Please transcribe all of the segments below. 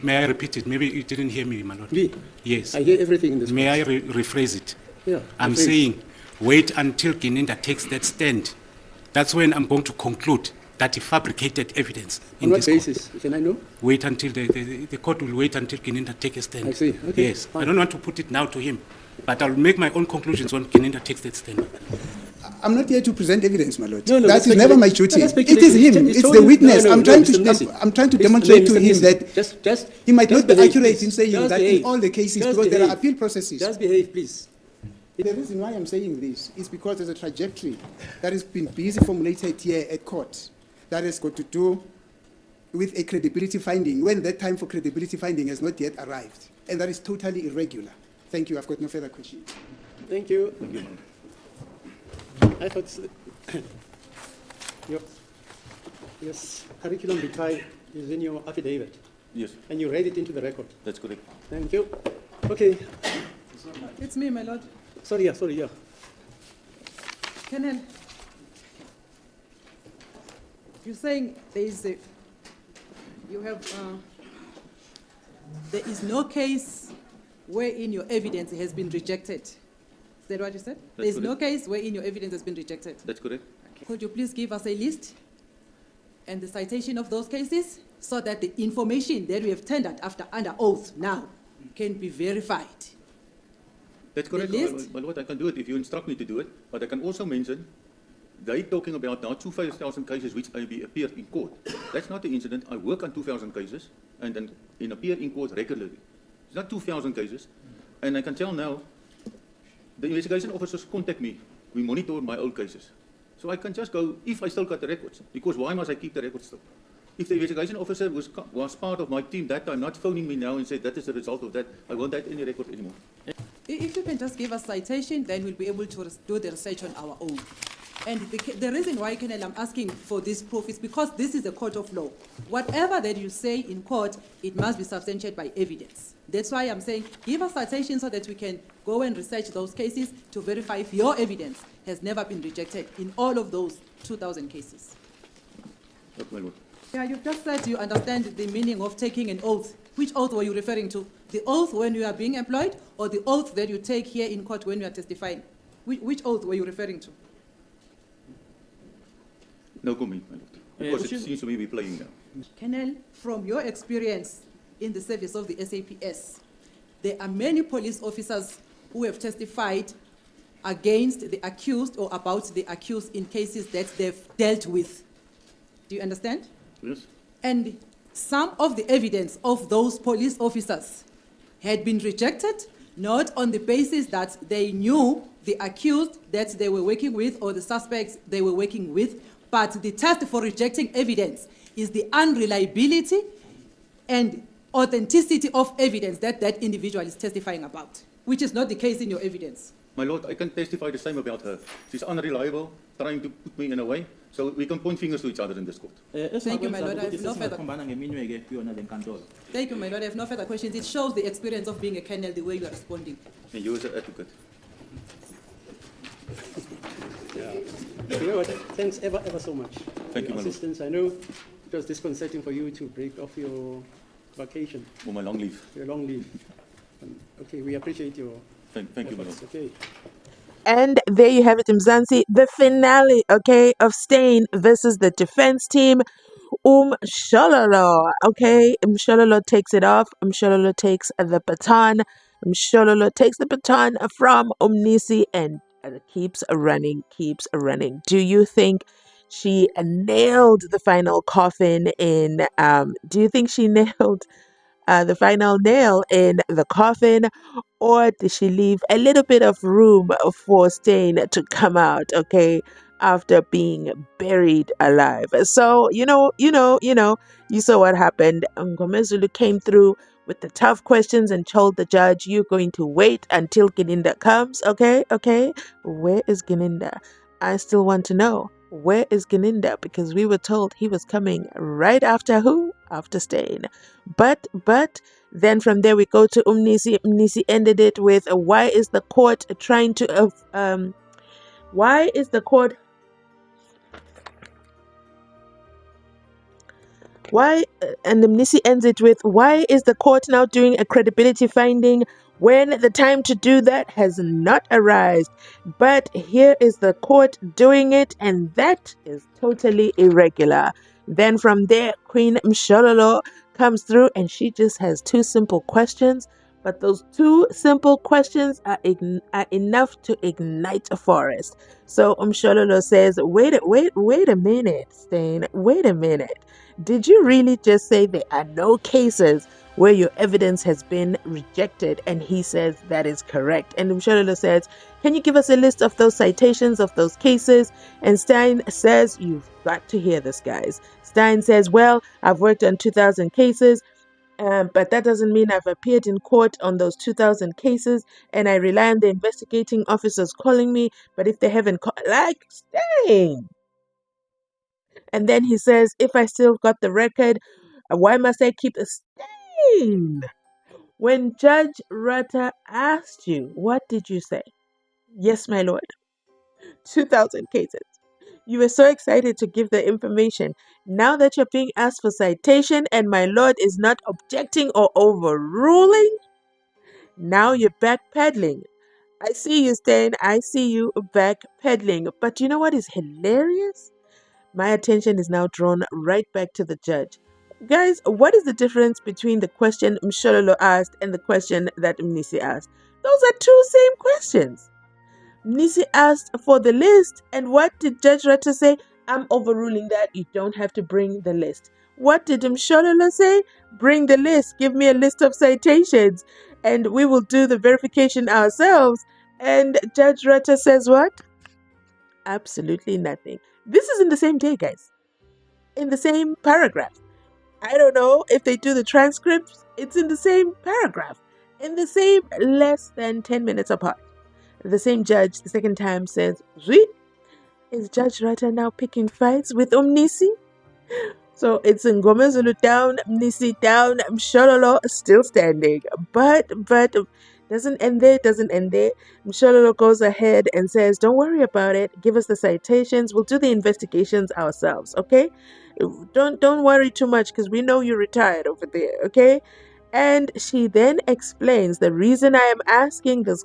May I repeat it? Maybe you didn't hear me, my lord. Me? Yes. I hear everything in this. May I rephrase it? Yeah. I'm rephrase. saying, wait until Gininda takes that stand. That's when I'm going to conclude that he fabricated evidence in On what this court. basis? Can I know? Wait until the court will wait until Gininda take a stand. I see. Okay. Yes. Fine. I don't want to put it now to him, but I'll make my own conclusions when Gininda takes that stand. I'm not here to present evidence, my lord. No, that is never my duty. No, it is him. It's the witness. I'm trying to demonstrate to him that he might not be accurate in saying that in all the cases, because there are appeal processes. Just behave, please. The reason why I'm saying this is because there's a trajectory that has been busy formulated here at court that has got to do with a credibility finding when that time for credibility finding has not yet arrived. And that is totally irregular. Thank you. I've got no further questions. Thank you. I thought yes, curriculum vitae is in your affidavit. Yes, And you read it into the record. that's correct. Thank you. Okay. It's me, my lord. Sorry, yeah. Colonel, you're saying there is no case wherein your evidence has been rejected. Is that what you said? There is no case wherein your evidence has been rejected. That's correct. Could you please give us a list and the citation of those cases so that the information that we have tendered under oath now can be verified? That's correct. list? But what I can do it if you instruct me to do it, but I can also mention they talking about now 2,000 cases which I be appeared in court. That's not the incident. I work on 2,000 cases and then appear in court regularly. It's not 2,000 cases. And I can tell now, the investigation officers contact me. We monitor my old cases. So I can just go, if I still got the records, because why must I keep the records still? If the investigation officer was part of my team that time, not phoning me now and say that is the result of that, I won't have any record anymore. If you can just give us citation, then we'll be able to do the research on our own. And the reason why, Colonel, I'm asking for this proof is because this is a court of law. Whatever that you say in court, it must be substantiated by evidence. That's why I'm saying give us citation so that we can go and research those cases to verify if your evidence has never been rejected in all of those 2,000 cases. That's my word. Yeah, you just said you understand the meaning of taking an oath. Which oath were you referring to? The oath when you are being employed or the oath that you take here in court when you are testifying? Which oath were you referring to? No comment, my lord. Because it seems to me we're playing now. Colonel, from your experience in the service of the SAPS, there are many police officers who have testified against the accused or about the accused in cases that they've dealt with. Do you understand? Yes. And some of the evidence of those police officers had been rejected, not on the basis that they knew the accused that they were working with or the suspects they were working with, but the test for rejecting evidence is the unreliability and authenticity of evidence that that individual is testifying about, which is not the case in your evidence. My lord, I can testify the same about her. She's unreliable, trying to put me in a way, so we can point fingers to each other in this court. Thank you, my lord. I have no further. Thank you, my lord. I have no further questions. It shows the experience of being a colonel, the way you are responding. And you as an advocate. You know what? Thanks ever so much. Thank you, my lord. Assistance. I know it was disconcerting for you to break off your vacation, For my long leave. your long leave. Okay, we appreciate your Thank you, my lord. efforts. Okay. And there you have it, Mzansi, the finale, okay, of Steyn versus the defense team. Mshololo, okay, Mshololo takes it off. Mshololo takes the baton. Mshololo takes the baton from Mnisi and keeps running. Do you think she nailed the final coffin in? Do you think she nailed the final nail in the coffin, or did she leave a little bit of room for Steyn to come out, okay, after being buried alive? So, you saw what happened. Ngomezulu came through with the tough questions and told the judge, you're going to wait until Gininda comes, okay? Where is Gininda? I still want to know. Where is Gininda? Because we were told he was coming right after who? After Steyn. But then from there we go to Mnisi. Mnisi ended it with why is the court trying to why is the court Why, and Mnisi ends it with, why is the court now doing a credibility finding when the time to do that has not arisen? But here is the court doing it, and that is totally irregular. Then from there, Queen Mshololo comes through, and she just has two simple questions. But those two simple questions are enough to ignite a forest. So Mshololo says, wait a minute, Steyn, wait a minute. Did you really just say there are no cases where your evidence has been rejected? And he says that is correct. And Mshololo says, can you give us a list of those citations of those cases? And Steyn says, you've got to hear this, guys. Steyn says, well, I've worked on 2,000 cases. But that doesn't mean I've appeared in court on those 2,000 cases, and I rely on the investigating officers calling me. But if they haven't called, like, Steyn. And then he says, if I still got the record, why must I keep a Steyn? When Judge Rutter asked you, what did you say? Yes, my lord. 2,000 cases. You were so excited to give the information. Now that you're being asked for citation and my lord is not objecting or overruling, now you're backpedaling. I see you, Steyn. I see you backpedaling. But you know what is hilarious? My attention is now drawn right back to the judge. Guys, what is the difference between the question Mshololo asked and the question that Mnisi asked? Those are two same questions. Mnisi asked for the list, and what did Judge Rutter say? I'm overruling that. You don't have to bring the list. What did Mshololo say? Bring the list. Give me a list of citations, and we will do the verification ourselves. And Judge Rutter says what? Absolutely nothing. This is in the same day, guys. In the same paragraph. I don't know if they do the transcripts. It's in the same paragraph. In the same less than 10 minutes apart. The same judge the second time says, is Judge Rutter now picking fights with Mnisi? So it's Ngome Zulu down, Mnisi down, Mshololo still standing. But doesn't end there. Mshololo goes ahead and says, don't worry about it. Give us the citations. We'll do the investigations ourselves, okay? Don't worry too much because we know you're retired over there, okay? And she then explains the reason I am asking this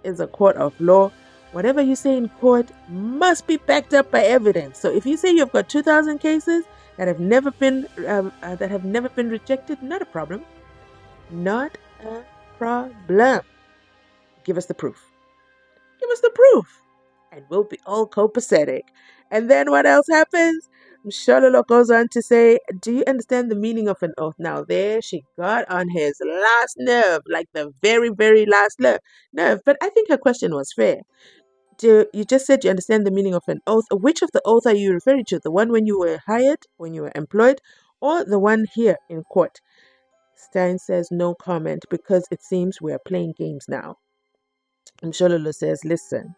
is a court of law. Whatever you say in court must be backed up by evidence. So if you say you've got 2,000 cases that have never been rejected, not a problem. Not a problem. Give us the proof. And we'll be all copacetic. And then what else happens? Mshololo goes on to say, do you understand the meaning of an oath? Now there she got on his last nerve, like the very, very last nerve. But I think her question was fair. You just said you understand the meaning of an oath. Which of the oath are you referring to? The one when you were hired, when you were employed, or the one here in court? Steyn says no comment because it seems we are playing games now. Mshololo says, listen.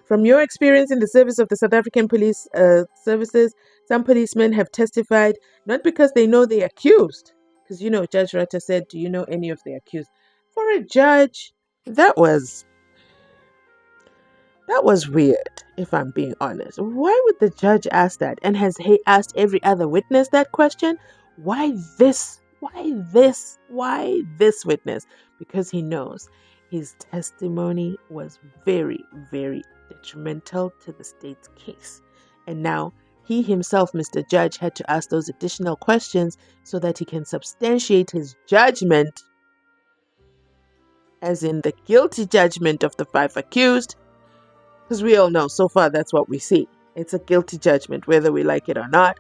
From your experience in the service of the South African police services, some policemen have testified not because they know the accused. Because, Judge Rutter said, do you know any of the accused? For a judge, that was weird, if I'm being honest. Why would the judge ask that? And has he asked every other witness that question? Why this? Why this witness? Because he knows his testimony was very, very detrimental to the state's case. And now he himself, Mr. Judge, had to ask those additional questions so that he can substantiate his judgment, as in the guilty judgment of the 5 accused. Because we all know so far that's what we see. It's a guilty judgment, whether we like it or not.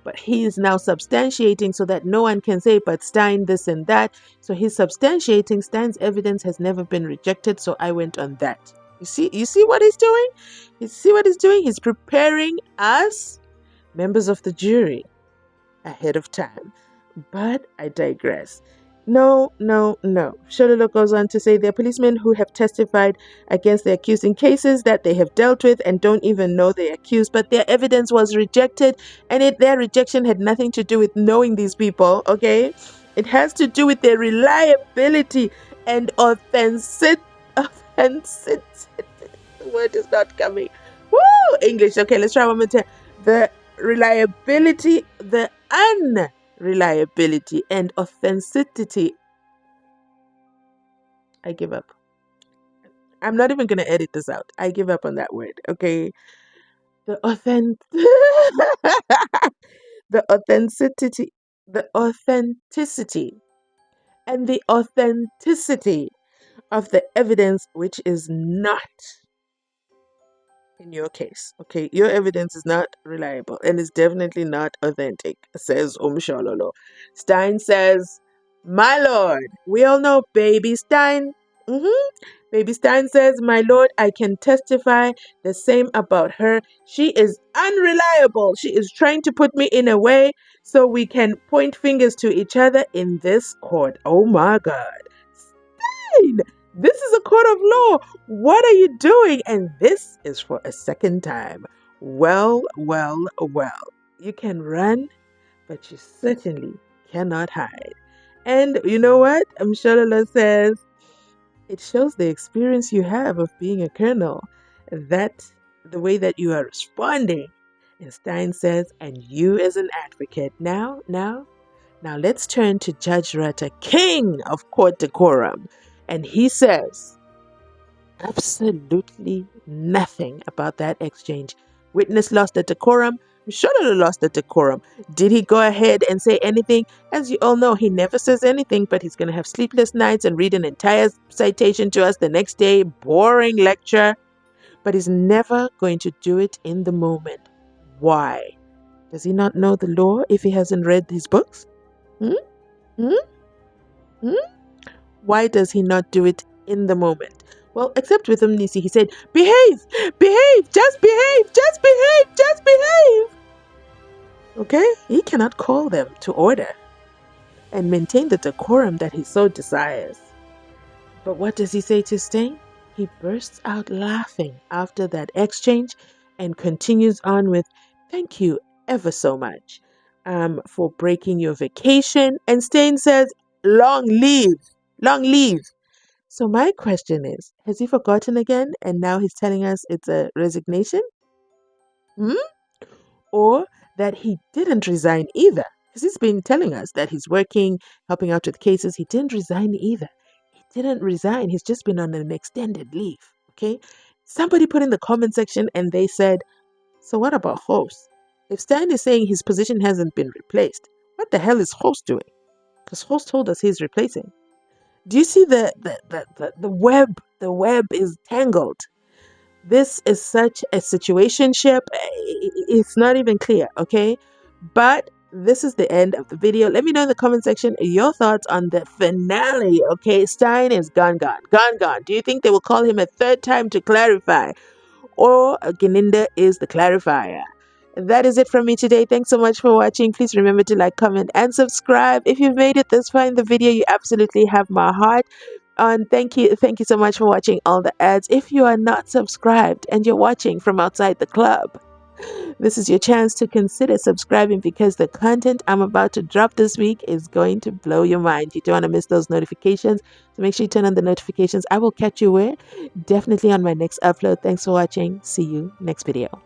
But he is now substantiating so that no one can say, but Steyn this and that. So he's substantiating Steyn's evidence has never been rejected, so I went on that. You see what he's doing? He's preparing us, members of the jury, ahead of time. But I digress. No. Mshololo goes on to say there are policemen who have testified against the accused in cases that they have dealt with and don't even know the accused, but their evidence was rejected, and their rejection had nothing to do with knowing these people, okay? It has to do with their reliability and authenticity. The word is not coming. Woo! English. Okay, let's try one more time. The reliability, the unreliability and authenticity. I give up. I'm not even going to edit this out. I give up on that word, okay? The the authenticity, the authenticity and the authenticity of the evidence which is not in your case, okay? Your evidence is not reliable and is definitely not authentic, says Mshololo. Steyn says, my lord, we all know baby Steyn. Baby Steyn says, my lord, I can testify the same about her. She is unreliable. She is trying to put me in a way so we can point fingers to each other in this court. Oh my God. Steyn, this is a court of law. What are you doing? And this is for a second time. Well. You can run, but you certainly cannot hide. And you know what? Mshololo says, it shows the experience you have of being a colonel, that the way that you are responding. And Steyn says, and you as an advocate. Now, let's turn to Judge Rata, king of court decorum. And he says, absolutely nothing about that exchange. Witness lost the decorum. Mshololo lost the decorum. Did he go ahead and say anything? As you all know, he never says anything, but he's going to have sleepless nights and read an entire citation to us the next day. Boring lecture. But he's never going to do it in the moment. Why? Does he not know the law if he hasn't read his books? Why does he not do it in the moment? Well, except with Mnisi, he said, behave, just behave. Okay? He cannot call them to order and maintain the decorum that he so desires. But what does he say to Steyn? He bursts out laughing after that exchange and continues on with, thank you ever so much for breaking your vacation. And Steyn says, long leave. So my question is, has he forgotten again and now he's telling us it's a resignation? Or that he didn't resign either? Because he's been telling us that he's working, helping out with cases. He didn't resign either. He didn't resign. He's just been on an extended leave. Okay? Somebody put in the comment section and they said, so what about host? If Steyn is saying his position hasn't been replaced, what the hell is host doing? Because host told us he's replacing. Do you see the web? The web is tangled. This is such a situationship. It's not even clear, okay? But this is the end of the video. Let me know in the comment section your thoughts on the finale, okay? Steyn is gone. Do you think they will call him a third time to clarify? Or Geninda is the clarifier? That is it from me today. Thanks so much for watching. Please remember to like, comment, and subscribe. If you've made it this far in the video, you absolutely have my heart. And thank you so much for watching all the ads. If you are not subscribed and you're watching from outside the club, this is your chance to consider subscribing, because the content I'm about to drop this week is going to blow your mind. You don't want to miss those notifications, so make sure you turn on the notifications. I will catch you where? Definitely on my next upload. Thanks for watching. See you next video.